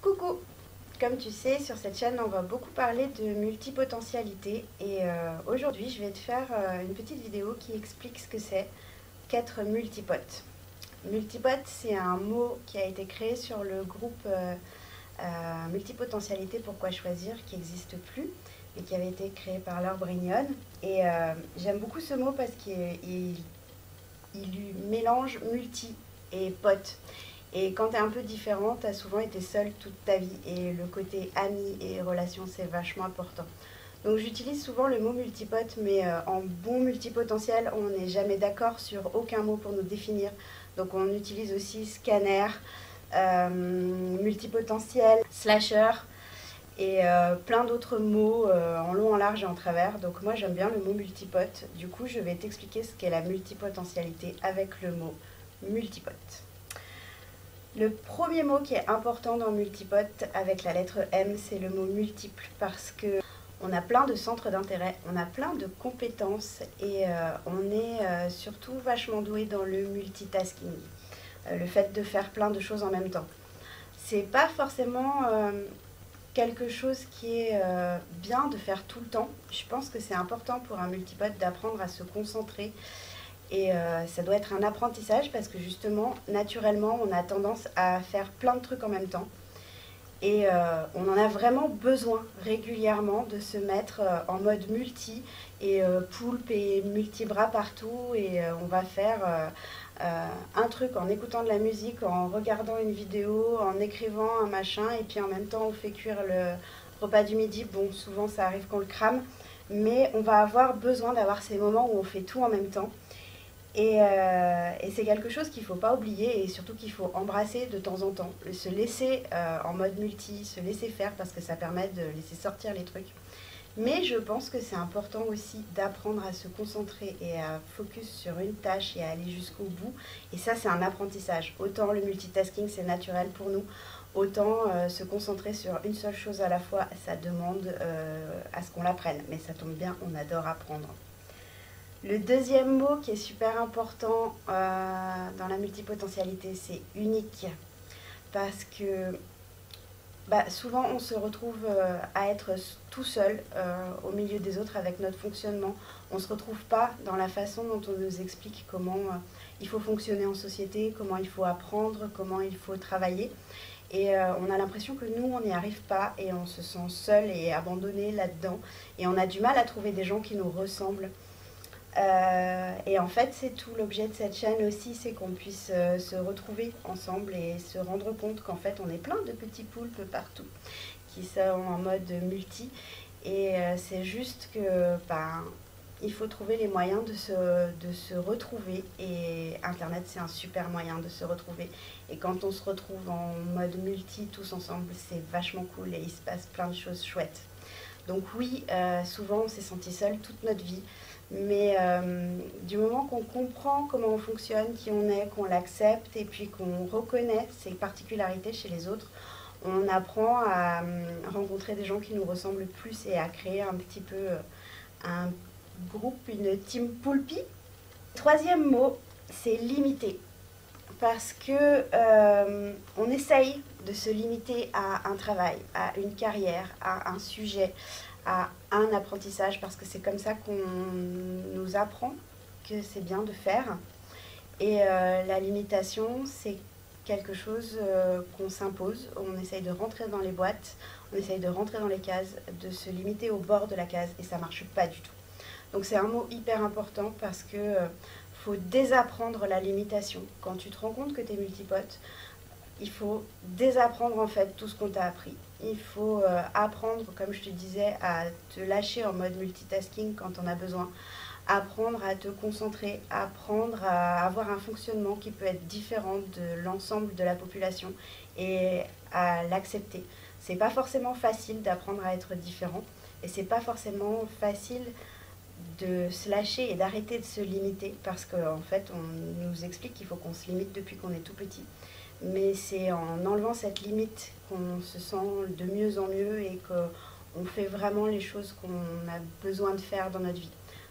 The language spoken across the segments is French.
Coucou! Comme tu sais, sur cette chaîne, on va beaucoup parler de multipotentialité et aujourd'hui, je vais te faire une petite vidéo qui explique ce que c'est qu'être multipote. Multipote, c'est un mot qui a été créé sur le groupe Multipotentialité Pourquoi Choisir, qui n'existe plus et qui avait été créé par Laure Brignon. Et j'aime beaucoup ce mot parce qu'il mélange multi et pote. Et quand tu es un peu différent, tu as souvent été seule toute ta vie. Et le côté ami et relation, c'est vachement important. Donc j'utilise souvent le mot multipote, mais en bon multipotentiel, on n'est jamais d'accord sur aucun mot pour nous définir. Donc on utilise aussi scanner, multipotentiel, slasher et plein d'autres mots en long, en large et en travers. Donc moi j'aime bien le mot multipote. Du coup je vais t'expliquer ce qu'est la multipotentialité avec le mot multipote. Le premier mot qui est important dans multipote avec la lettre M, c'est le mot multiple parce que on a plein de centres d'intérêt, on a plein de compétences et on est surtout vachement doué dans le multitasking, le fait de faire plein de choses en même temps. C'est pas forcément quelque chose qui est bien de faire tout le temps. Je pense que c'est important pour un multipote d'apprendre à se concentrer. Et ça doit être un apprentissage parce que justement, naturellement, on a tendance à faire plein de trucs en même temps. Et on en a vraiment besoin régulièrement de se mettre en mode multi et poulpe et multi-bras partout. Et on va faire un truc en écoutant de la musique, en regardant une vidéo, en écrivant un machin. Et puis en même temps, on fait cuire le repas du midi. Bon, souvent ça arrive qu'on le crame. Mais on va avoir besoin d'avoir ces moments où on fait tout en même temps. Et c'est quelque chose qu'il ne faut pas oublier et surtout qu'il faut embrasser de temps en temps. Se laisser en mode multi, se laisser faire parce que ça permet de laisser sortir les trucs. Mais je pense que c'est important aussi d'apprendre à se concentrer et à focus sur une tâche et à aller jusqu'au bout. Et ça, c'est un apprentissage. Autant le multitasking, c'est naturel pour nous, autant se concentrer sur une seule chose à la fois, ça demande à ce qu'on l'apprenne. Mais ça tombe bien, on adore apprendre. Le deuxième mot qui est super important dans la multipotentialité, c'est unique. Parce que souvent on se retrouve à être tout seul au milieu des autres avec notre fonctionnement. On ne se retrouve pas dans la façon dont on nous explique comment il faut fonctionner en société, comment il faut apprendre, comment il faut travailler. Et on a l'impression que nous, on n'y arrive pas et on se sent seul et abandonné là-dedans. Et on a du mal à trouver des gens qui nous ressemblent. Et en fait, c'est tout l'objet de cette chaîne aussi, c'est qu'on puisse se retrouver ensemble et se rendre compte qu'en fait, on est plein de petits poulpes partout qui sont en mode multi. Et c'est juste que il faut trouver les moyens de se retrouver. Et Internet, c'est un super moyen de se retrouver. Et quand on se retrouve en mode multi tous ensemble, c'est vachement cool et il se passe plein de choses chouettes. Donc oui, souvent on s'est senti seul toute notre vie. Mais du moment qu'on comprend comment on fonctionne, qui on est, qu'on l'accepte et puis qu'on reconnaît ses particularités chez les autres, on apprend à rencontrer des gens qui nous ressemblent plus et à créer un petit peu un groupe, une team poulpi. Troisième mot, c'est limiter. Parce que on essaye de se limiter à un travail, à une carrière, à un sujet, à un apprentissage, parce que c'est comme ça qu'on nous apprend que c'est bien de faire. Et la limitation, c'est quelque chose qu'on s'impose. On essaye de rentrer dans les boîtes, on essaye de rentrer dans les cases, de se limiter au bord de la case, et ça ne marche pas du tout. Donc c'est un mot hyper important parce que faut désapprendre la limitation. Quand tu te rends compte que tu es multipote, il faut désapprendre en fait tout ce qu'on t'a appris. Il faut apprendre, comme je te disais, à te lâcher en mode multitasking quand on a besoin. Apprendre à te concentrer, apprendre à avoir un fonctionnement qui peut être différent de l'ensemble de la population et à l'accepter. C'est pas forcément facile d'apprendre à être différent et c'est pas forcément facile de se lâcher et d'arrêter de se limiter parce qu'en fait on nous explique qu'il faut qu'on se limite depuis qu'on est tout petit, mais c'est en enlevant cette limite qu'on se sent de mieux en mieux et qu'on fait vraiment les choses qu'on a besoin de faire dans notre vie.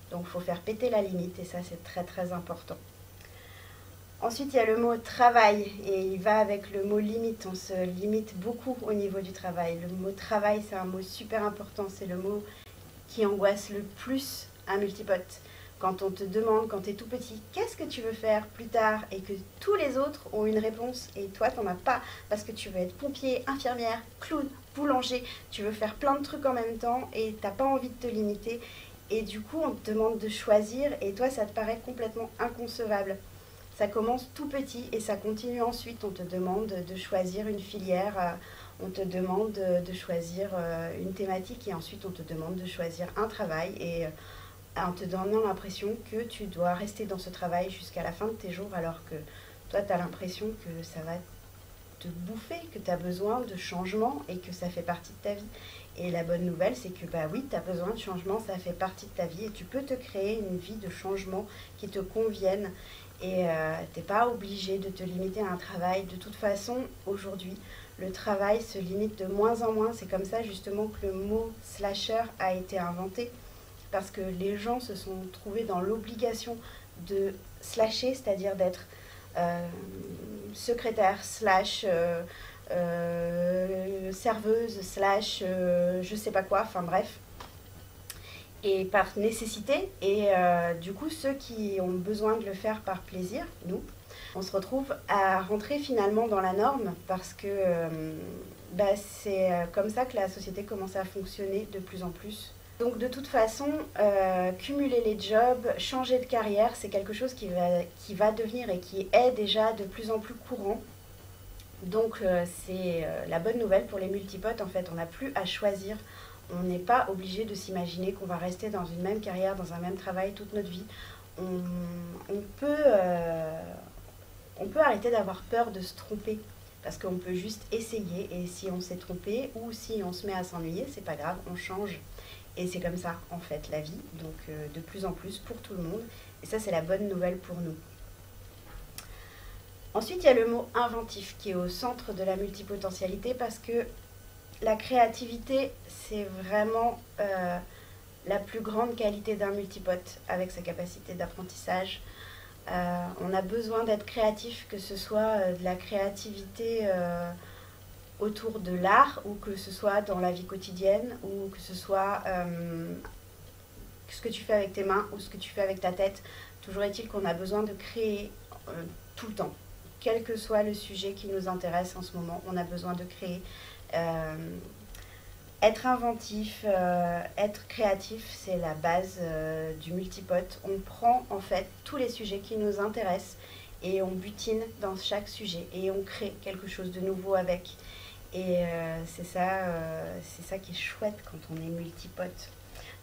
Donc il faut faire péter la limite et ça c'est très très important. Ensuite, il y a le mot travail et il va avec le mot limite. On se limite beaucoup au niveau du travail. Le mot travail, c'est un mot super important. C'est le mot qui angoisse le plus un multipote. Quand on te demande, quand tu es tout petit, qu'est-ce que tu veux faire plus tard et que tous les autres ont une réponse et toi, tu n'en as pas parce que tu veux être pompier, infirmière, clown, boulanger, tu veux faire plein de trucs en même temps et tu n'as pas envie de te limiter. Et du coup, on te demande de choisir et toi, ça te paraît complètement inconcevable. Ça commence tout petit et ça continue ensuite. On te demande de choisir une filière, on te demande de choisir une thématique et ensuite on te demande de choisir un travail et en te donnant l'impression que tu dois rester dans ce travail jusqu'à la fin de tes jours alors que toi tu as l'impression que ça va te bouffer, que tu as besoin de changement et que ça fait partie de ta vie. Et la bonne nouvelle, c'est que bah oui, tu as besoin de changement, ça fait partie de ta vie et tu peux te créer une vie de changement qui te convienne. Et tu n'es pas obligé de te limiter à un travail. De toute façon, aujourd'hui, le travail se limite de moins en moins. C'est comme ça justement que le mot slasher a été inventé. Parce que les gens se sont trouvés dans l'obligation de slasher, c'est-à-dire d'être secrétaire, slash serveuse, slash je sais pas quoi, enfin bref. Et par nécessité, et du coup ceux qui ont besoin de le faire par plaisir, nous, on se retrouve à rentrer finalement dans la norme parce que c'est comme ça que la société commence à fonctionner de plus en plus. Donc de toute façon, cumuler les jobs, changer de carrière, c'est quelque chose qui va devenir et qui est déjà de plus en plus courant. Donc c'est la bonne nouvelle pour les multipotes, en fait, on n'a plus à choisir. On n'est pas obligé de s'imaginer qu'on va rester dans une même carrière, dans un même travail toute notre vie. On peut arrêter d'avoir peur de se tromper parce qu'on peut juste essayer et si on s'est trompé ou si on se met à s'ennuyer, c'est pas grave, on change. Et c'est comme ça, en fait, la vie, donc de plus en plus pour tout le monde. Et ça, c'est la bonne nouvelle pour nous. Ensuite, il y a le mot inventif qui est au centre de la multipotentialité parce que la créativité, c'est vraiment la plus grande qualité d'un multipote avec sa capacité d'apprentissage. On a besoin d'être créatif, que ce soit de la créativité autour de l'art ou que ce soit dans la vie quotidienne ou que ce soit ce que tu fais avec tes mains ou ce que tu fais avec ta tête. Toujours est-il qu'on a besoin de créer tout le temps. Quel que soit le sujet qui nous intéresse en ce moment, on a besoin de créer. Être inventif, être créatif, c'est la base du multipote. On prend en fait tous les sujets qui nous intéressent et on butine dans chaque sujet et on crée quelque chose de nouveau avec. Et c'est ça qui est chouette quand on est multipote.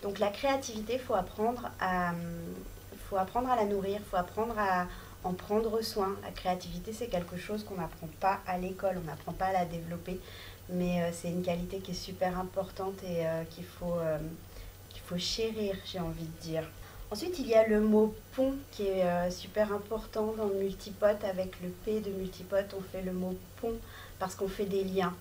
Donc la créativité, il faut apprendre à la nourrir, il faut apprendre à en prendre soin. La créativité, c'est quelque chose qu'on n'apprend pas à l'école, on n'apprend pas à la développer, mais c'est une qualité qui est super importante et qu'il faut chérir, j'ai envie de dire. Ensuite, il y a le mot pont qui est super important dans le multipote. Avec le P de multipote, on fait le mot pont parce qu'on fait des liens.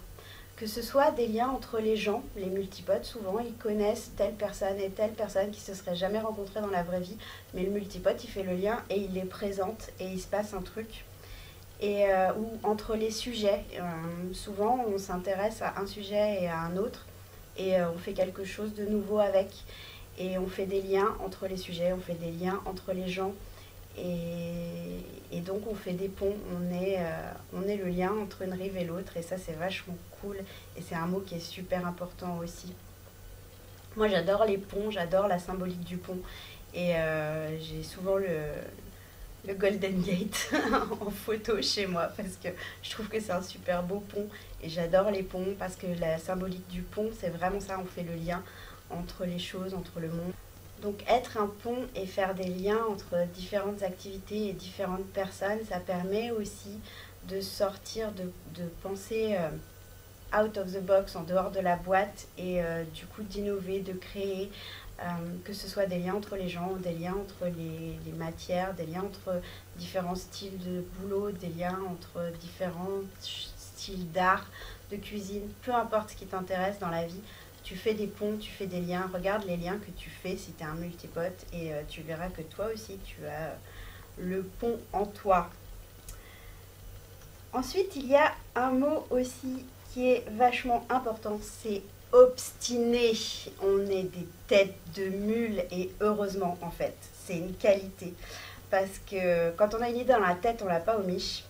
Que ce soit des liens entre les gens, les multipotes, souvent ils connaissent telle personne et telle personne qui ne se seraient jamais rencontrées dans la vraie vie, mais le multipote il fait le lien et il les présente et il se passe un truc. Et ou entre les sujets, souvent on s'intéresse à un sujet et à un autre et on fait quelque chose de nouveau avec. Et on fait des liens entre les sujets, on fait des liens entre les gens. Et donc on fait des ponts, on est le lien entre une rive et l'autre et ça c'est vachement cool et c'est un mot qui est super important aussi. Moi j'adore les ponts, j'adore la symbolique du pont et j'ai souvent le Golden Gate en photo chez moi parce que je trouve que c'est un super beau pont et j'adore les ponts parce que la symbolique du pont c'est vraiment ça, on fait le lien entre les choses, entre le monde. Donc être un pont et faire des liens entre différentes activités et différentes personnes, ça permet aussi de sortir, de penser out of the box, en dehors de la boîte et du coup d'innover, de créer, que ce soit des liens entre les gens, des liens entre les matières, des liens entre différents styles de boulot, des liens entre différents styles d'art, de cuisine, peu importe ce qui t'intéresse dans la vie. Tu fais des ponts, tu fais des liens, regarde les liens que tu fais si tu es un multipote et tu verras que toi aussi tu as le pont en toi. Ensuite, il y a un mot aussi qui est vachement important, c'est obstiné. On est des têtes de mule et heureusement en fait, c'est une qualité. Parce que quand on a une idée dans la tête, on l'a pas au mich.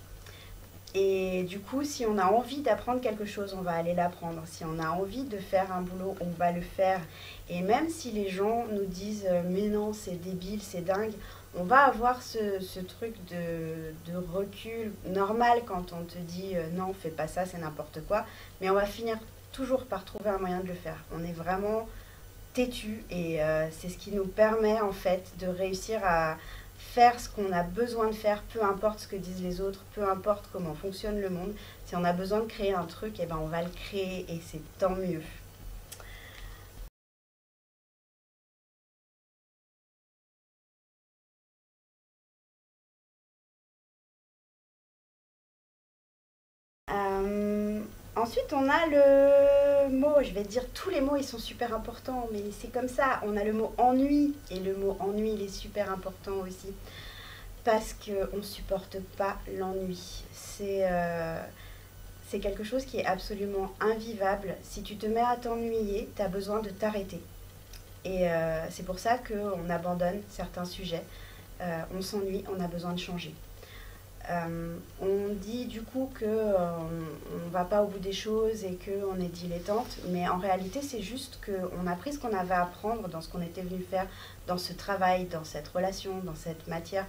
Et du coup, si on a envie d'apprendre quelque chose, on va aller l'apprendre. Si on a envie de faire un boulot, on va le faire. Et même si les gens nous disent mais non, c'est débile, c'est dingue, on va avoir ce truc de recul normal quand on te dit non, fais pas ça, c'est n'importe quoi. Mais on va finir toujours par trouver un moyen de le faire. On est vraiment têtu et c'est ce qui nous permet en fait de réussir à faire ce qu'on a besoin de faire, peu importe ce que disent les autres, peu importe comment fonctionne le monde. Si on a besoin de créer un truc, eh ben on va le créer et c'est tant mieux. Euh, Ensuite, on a le mot, je vais dire tous les mots, ils sont super importants, mais c'est comme ça. On a le mot ennui, et le mot ennui, il est super important aussi, parce qu'on ne supporte pas l'ennui. C'est quelque chose qui est absolument invivable. Si tu te mets à t'ennuyer, tu as besoin de t'arrêter. Et c'est pour ça qu'on abandonne certains sujets. On s'ennuie, on a besoin de changer. On dit du coup qu'on ne va pas au bout des choses et qu'on est dilettante, mais en réalité c'est juste qu'on a pris ce qu'on avait à apprendre dans ce qu'on était venu faire, dans ce travail, dans cette relation, dans cette matière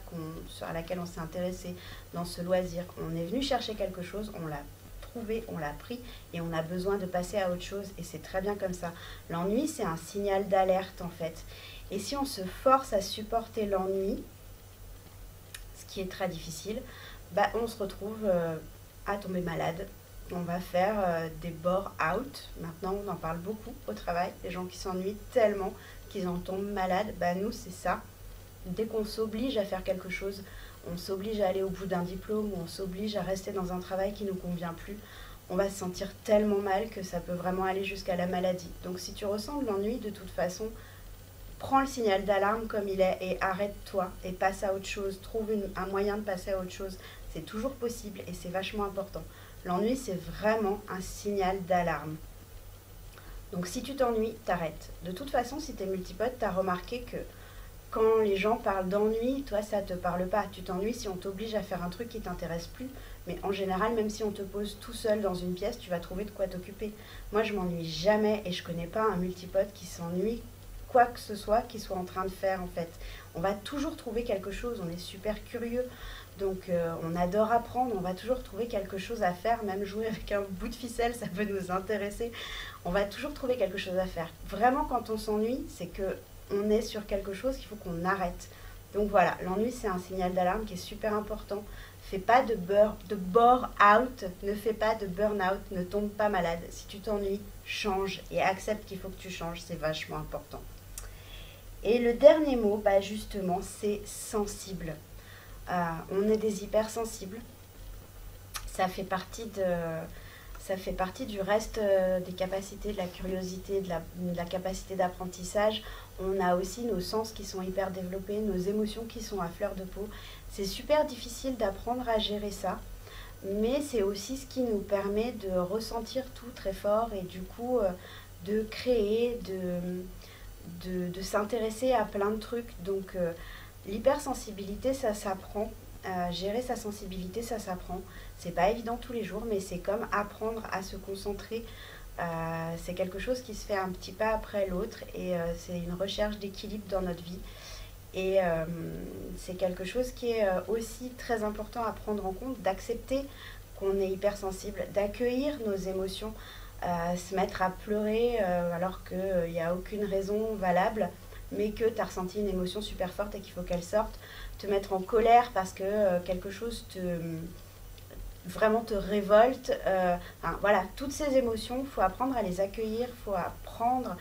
sur laquelle on s'est intéressé, dans ce loisir. On est venu chercher quelque chose, on l'a trouvé, on l'a pris et on a besoin de passer à autre chose et c'est très bien comme ça. L'ennui c'est un signal d'alerte en fait. Et si on se force à supporter l'ennui, ce qui est très difficile, bah, on se retrouve à tomber malade. On va faire des bore-out. Maintenant, on en parle beaucoup au travail. Les gens qui s'ennuient tellement qu'ils en tombent malades. Bah, nous, c'est ça. Dès qu'on s'oblige à faire quelque chose, on s'oblige à aller au bout d'un diplôme, ou on s'oblige à rester dans un travail qui ne nous convient plus, on va se sentir tellement mal que ça peut vraiment aller jusqu'à la maladie. Donc si tu ressens de l'ennui, de toute façon, prends le signal d'alarme comme il est et arrête-toi et passe à autre chose. Trouve un moyen de passer à autre chose. C'est toujours possible et c'est vachement important. L'ennui, c'est vraiment un signal d'alarme. Donc si tu t'ennuies, t'arrêtes. De toute façon, si tu es multipote, tu as remarqué que quand les gens parlent d'ennui, toi, ça te parle pas. Tu t'ennuies si on t'oblige à faire un truc qui t'intéresse plus. Mais en général, même si on te pose tout seul dans une pièce, tu vas trouver de quoi t'occuper. Moi, je m'ennuie jamais et je connais pas un multipote qui s'ennuie quoi que ce soit qu'il soit en train de faire en fait. On va toujours trouver quelque chose, on est super curieux. Donc on adore apprendre, on va toujours trouver quelque chose à faire, même jouer avec un bout de ficelle, ça peut nous intéresser. On va toujours trouver quelque chose à faire. Vraiment quand on s'ennuie, c'est que on est sur quelque chose qu'il faut qu'on arrête. Donc voilà, l'ennui c'est un signal d'alarme qui est super important. Fais pas de bore out, ne fais pas de burn out, ne tombe pas malade. Si tu t'ennuies, change et accepte qu'il faut que tu changes, c'est vachement important. Et le dernier mot, bah justement, c'est sensible. On est des hypersensibles. Ça fait partie ça fait partie du reste des capacités, de la curiosité, de la capacité d'apprentissage. On a aussi nos sens qui sont hyper développés, nos émotions qui sont à fleur de peau. C'est super difficile d'apprendre à gérer ça, mais c'est aussi ce qui nous permet de ressentir tout très fort et du coup de créer, de s'intéresser à plein de trucs. Donc l'hypersensibilité, ça s'apprend. Gérer sa sensibilité, ça s'apprend. C'est pas évident tous les jours, mais c'est comme apprendre à se concentrer. C'est quelque chose qui se fait un petit pas après l'autre et c'est une recherche d'équilibre dans notre vie. Et c'est quelque chose qui est aussi très important à prendre en compte, d'accepter qu'on est hypersensible, d'accueillir nos émotions, se mettre à pleurer alors qu'il n'y a aucune raison valable, mais que tu as ressenti une émotion super forte et qu'il faut qu'elle sorte, te mettre en colère parce que quelque chose vraiment te révolte. Enfin, voilà, toutes ces émotions, il faut apprendre à les accueillir, il faut apprendre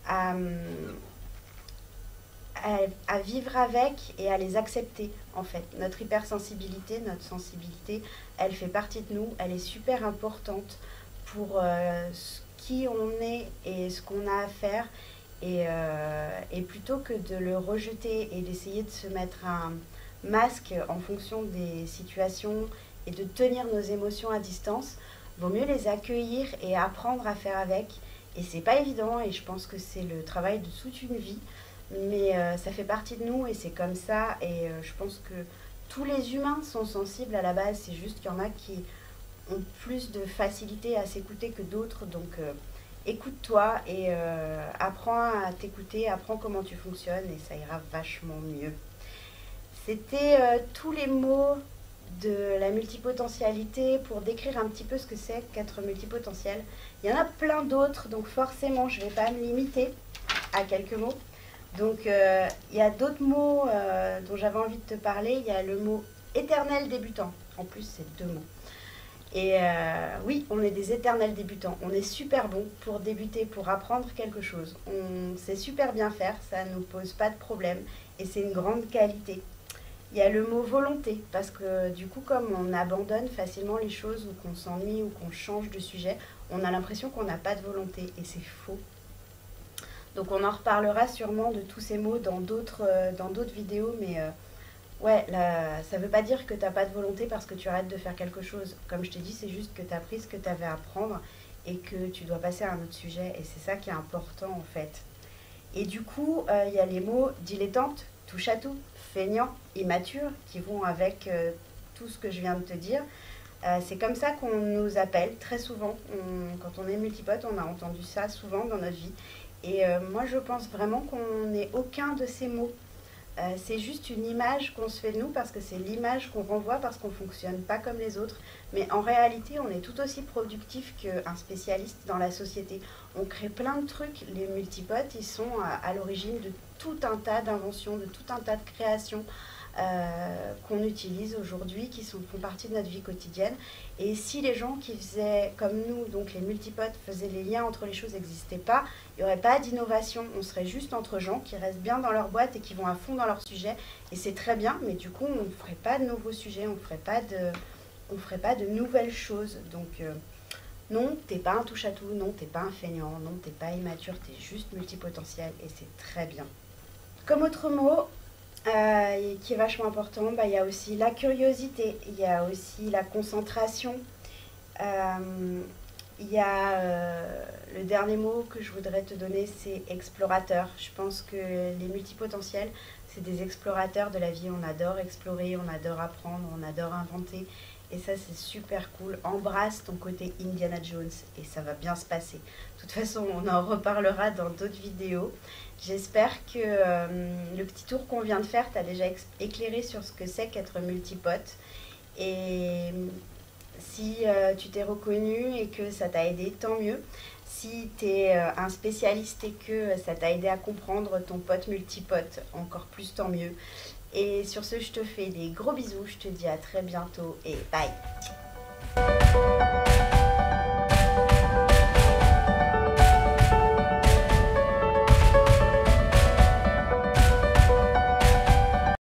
à, à vivre avec et à les accepter en fait. Notre hypersensibilité, notre sensibilité, elle fait partie de nous, elle est super importante pour qui on est et ce qu'on a à faire. Et plutôt que de le rejeter et d'essayer de se mettre un masque en fonction des situations et de tenir nos émotions à distance, vaut mieux les accueillir et apprendre à faire avec. Et c'est pas évident et je pense que c'est le travail de toute une vie, mais ça fait partie de nous et c'est comme ça. Et je pense que tous les humains sont sensibles à la base, c'est juste qu'il y en a qui ont plus de facilité à s'écouter que d'autres. Donc écoute-toi et apprends à t'écouter, apprends comment tu fonctionnes et ça ira vachement mieux. C'était tous les mots de la multipotentialité pour décrire un petit peu ce que c'est qu'être multipotentiel. Il y en a plein d'autres, donc forcément je ne vais pas me limiter à quelques mots. Donc il y a d'autres mots dont j'avais envie de te parler. Il y a le mot éternel débutant. En plus c'est 2 mots. Et oui, on est des éternels débutants. On est super bon pour débuter, pour apprendre quelque chose. On sait super bien faire, ça ne nous pose pas de problème et c'est une grande qualité. Il y a le mot volonté, parce que du coup, comme on abandonne facilement les choses ou qu'on s'ennuie ou qu'on change de sujet, on a l'impression qu'on n'a pas de volonté et c'est faux. Donc on en reparlera sûrement de tous ces mots dans d'autres vidéos, mais ouais, là, ça ne veut pas dire que tu n'as pas de volonté parce que tu arrêtes de faire quelque chose. Comme je t'ai dit, c'est juste que tu as pris ce que tu avais à apprendre et que tu dois passer à un autre sujet et c'est ça qui est important en fait. Et du coup, il y a les mots dilettante, touche à tout, feignant, immature, qui vont avec tout ce que je viens de te dire. C'est comme ça qu'on nous appelle très souvent. Quand on est multipote, on a entendu ça souvent dans notre vie. Et moi, je pense vraiment qu'on n'est aucun de ces mots. C'est juste une image qu'on se fait de nous parce que c'est l'image qu'on renvoie parce qu'on ne fonctionne pas comme les autres. Mais en réalité, on est tout aussi productif qu'un spécialiste dans la société. On crée plein de trucs. Les multipotes, ils sont à l'origine de tout un tas d'inventions, de tout un tas de créations qu'on utilise aujourd'hui, qui font partie de notre vie quotidienne. Et si les gens qui faisaient comme nous, donc les multipotes, faisaient les liens entre les choses n'existaient pas, il n'y aurait pas d'innovation. On serait juste entre gens qui restent bien dans leur boîte et qui vont à fond dans leur sujet. Et c'est très bien, mais du coup, on ne ferait pas de nouveaux sujets, on ne ferait pas de nouvelles choses. Donc non, t'es pas un touche-à-tout, non, t'es pas un feignant, non, t'es pas immature, t'es juste multipotentiel et c'est très bien. Comme autre mot, qui est vachement important, il y a aussi la curiosité, il y a aussi la concentration, il y a le dernier mot que je voudrais te donner, c'est explorateur. Je pense que les multipotentiels, c'est des explorateurs de la vie. On adore explorer, on adore apprendre, on adore inventer. Et ça, c'est super cool. Embrasse ton côté Indiana Jones et ça va bien se passer. De toute façon, on en reparlera dans d'autres vidéos. J'espère que le petit tour qu'on vient de faire t'a déjà éclairé sur ce que c'est qu'être multipote. Et si tu t'es reconnu et que ça t'a aidé, tant mieux. Si tu es un spécialiste et que ça t'a aidé à comprendre ton pote multipote, encore plus tant mieux. Et sur ce, je te fais des gros bisous, je te dis à très bientôt et bye.